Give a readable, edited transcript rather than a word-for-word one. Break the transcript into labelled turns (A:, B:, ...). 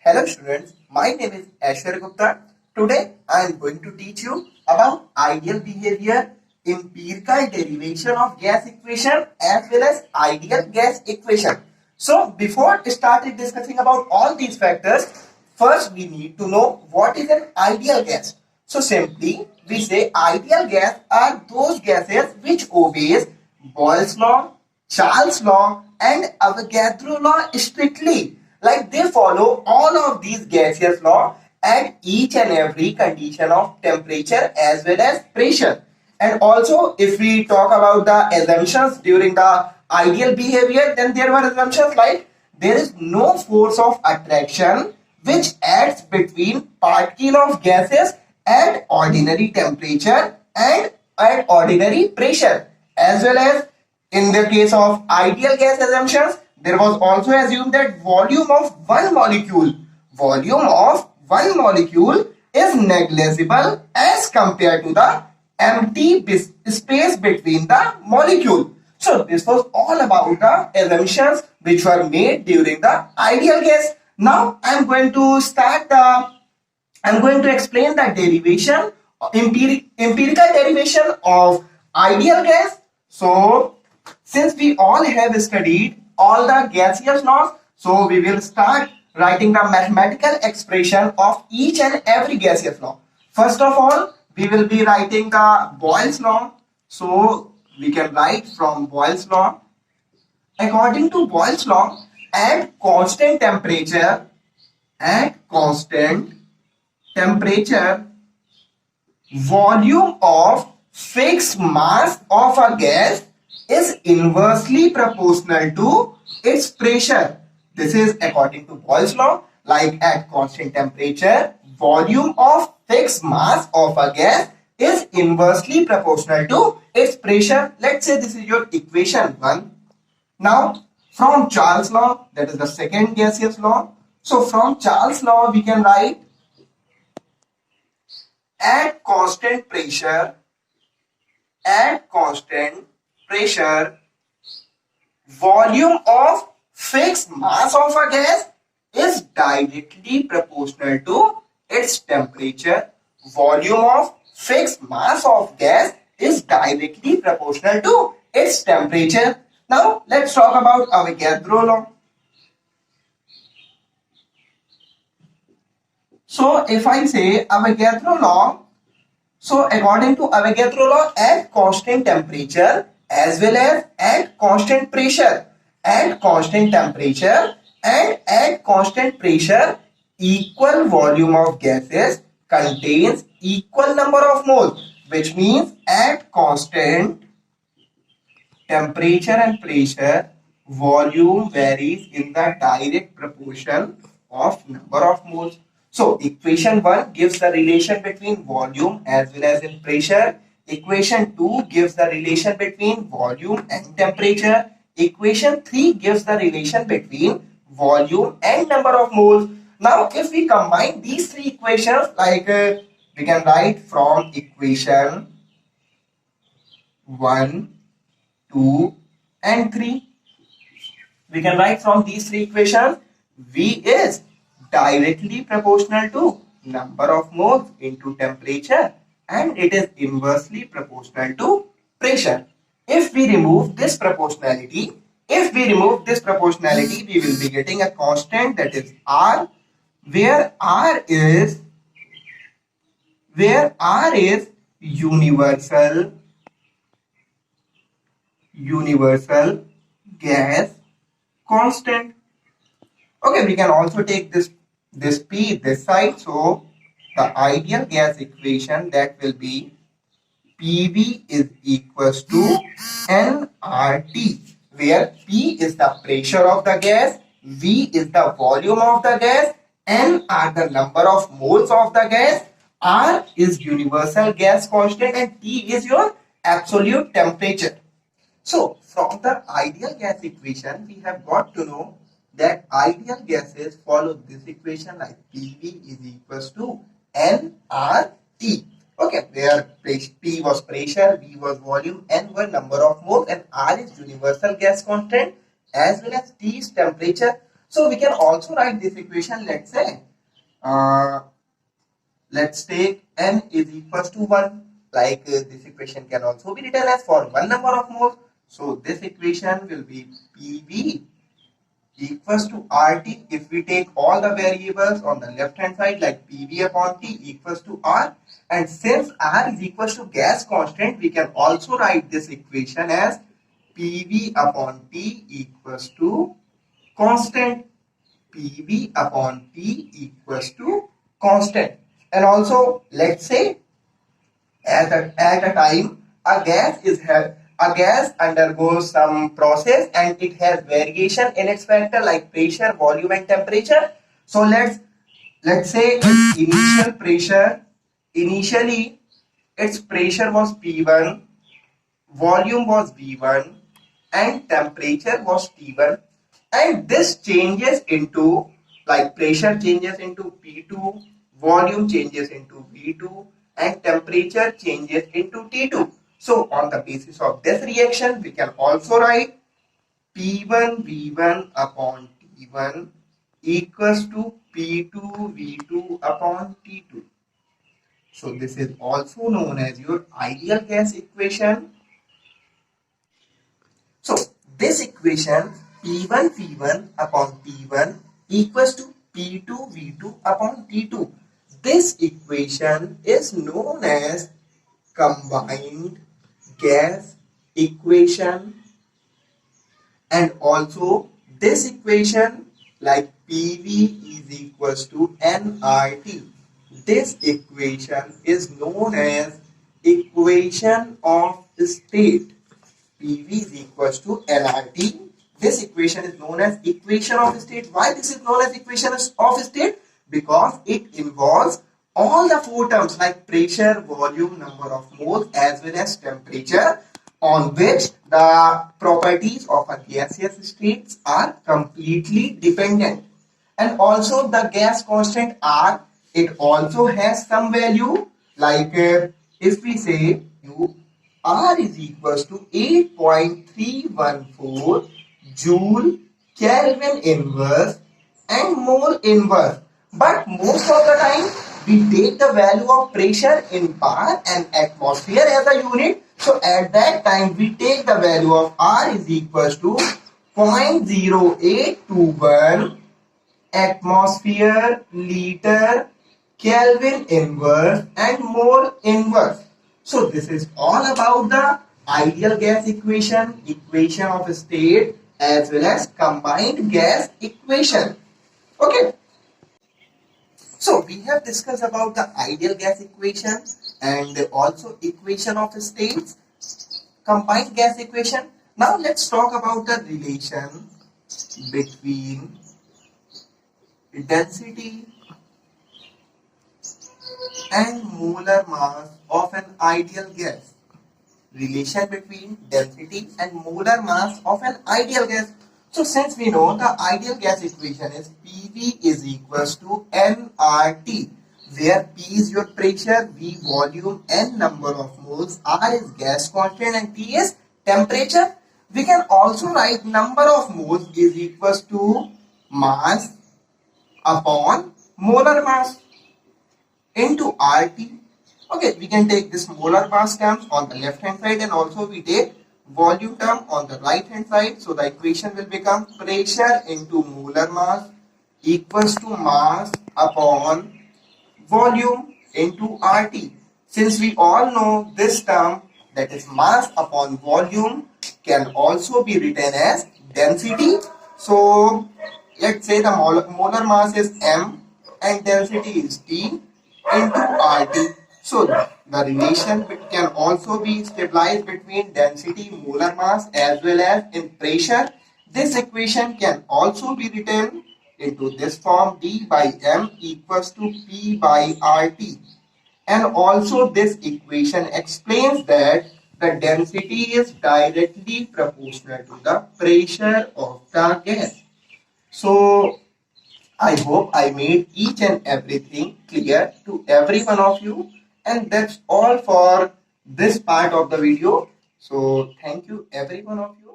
A: Hello students, my name is Aishwarya Gupta. Today I am going to teach you about ideal behavior, empirical derivation of gas equation as well as ideal gas equation. So before starting discussing about all these factors, first we need to know what is an ideal gas. So simply we say ideal gas are those gases which obeys Boyle's law, Charles' law and Avogadro law strictly. Like they follow all of these gaseous law at each and every condition of temperature as well as pressure. And also if we talk about the assumptions during the ideal behavior, then there were assumptions like there is no force of attraction which acts between particle of gases at ordinary temperature and at ordinary pressure, as well as in the case of ideal gas assumptions, there was also assumed that volume of one molecule is negligible as compared to the empty space between the molecule. So this was all about the assumptions which were made during the ideal gas. Now I'm going to explain the derivation, empirical derivation of ideal gas. So since we all have studied all the gaseous laws, so we will start writing the mathematical expression of each and every gaseous law. First of all, we will be writing the Boyle's law. So we can write from Boyle's law. According to Boyle's law, at constant temperature, volume of fixed mass of a gas is inversely proportional to its pressure. This is according to Boyle's law. Like at constant temperature, volume of fixed mass of a gas is inversely proportional to its pressure. Let's say this is your equation 1. Now from Charles' law, that is the second gaseous law. So from Charles' law we can write at constant pressure, volume of fixed mass of a gas is directly proportional to its temperature. Volume of fixed mass of gas is directly proportional to its temperature. Now let's talk about Avogadro law. So if I say Avogadro law, so according to Avogadro law, at constant temperature as well as at constant pressure, at constant temperature and at constant pressure, equal volume of gases contains equal number of moles, which means at constant temperature and pressure, volume varies in the direct proportion of number of moles. So equation 1 gives the relation between volume as well as in pressure. Equation 2 gives the relation between volume and temperature. Equation 3 gives the relation between volume and number of moles. Now if we combine these three equations, like we can write from equation 1, 2 and 3. We can write from these three equations, V is directly proportional to number of moles into temperature and it is inversely proportional to pressure. If we remove this proportionality, we will be getting a constant, that is R, where R is universal gas constant. Okay, we can also take this P this side. So the ideal gas equation, that will be PV is equals to nRT, where P is the pressure of the gas, V is the volume of the gas, N are the number of moles of the gas, R is universal gas constant and T is your absolute temperature. So from the ideal gas equation, we have got to know that ideal gases follow this equation, like PV is equals to nRT. Okay, where P was pressure, V was volume, N were number of moles and R is universal gas constant as well as T is temperature. So we can also write this equation. Let's say, let's take n is equals to 1. Like this equation can also be written as for one number of moles. So this equation will be PV equals to RT. If we take all the variables on the left hand side, like PV upon T equals to R, and since R is equals to gas constant, we can also write this equation as PV upon T equals to constant. PV upon T equals to constant. And also, let's say at a time a gas undergoes some process and it has variation in its factor like pressure, volume, and temperature. So let's say its initial pressure, initially its pressure was P1, volume was V1, and temperature was T1, and this changes into, like, pressure changes into P2, volume changes into V2, and temperature changes into T2. So on the basis of this reaction, we can also write P1 V1 upon T1 equals to P2 V2 upon T2. So this is also known as your ideal gas equation. So this equation P1 V1 upon T1 equals to P2 V2 upon T2. This equation is known as combined gas equation, and also this equation, like PV is equals to nRT. This equation is known as equation of state. PV is equals to nRT. This equation is known as equation of state. Why this is known as equation of state? Because it involves all the four terms like pressure, volume, number of moles, as well as temperature, on which the properties of a gaseous state are completely dependent. And also the gas constant R, it also has some value, like if we say R is equals to 8.314 joule Kelvin inverse and mole inverse. But most of the time we take the value of pressure in bar and atmosphere as a unit. So at that time we take the value of R is equals to 0.0821 atmosphere, liter, Kelvin inverse, and mole inverse. So this is all about the ideal gas equation, equation of state, as well as combined gas equation. Okay. So we have discussed about the ideal gas equation and also equation of states, combined gas equation. Now let's talk about the relation between density and molar mass of an ideal gas. Relation between density and molar mass of an ideal gas. So since we know the ideal gas equation is PV is equals to nRT, where P is your pressure, V volume, N number of moles, R is gas constant, and T is temperature, we can also write number of moles is equals to mass upon molar mass into RT. Okay, we can take this molar mass terms on the left hand side, and also we take volume term on the right hand side. So the equation will become pressure into molar mass equals to mass upon volume into RT. Since we all know this term, that is mass upon volume, can also be written as density. So let's say the molar mass is M and density is T into RT. So the relation can also be stabilized between density, molar mass, as well as in pressure. This equation can also be written into this form: D by M equals to P by RT. And also this equation explains that the density is directly proportional to the pressure of the gas. So I hope I made each and everything clear to every one of you. And that's all for this part of the video. So thank you every one of you.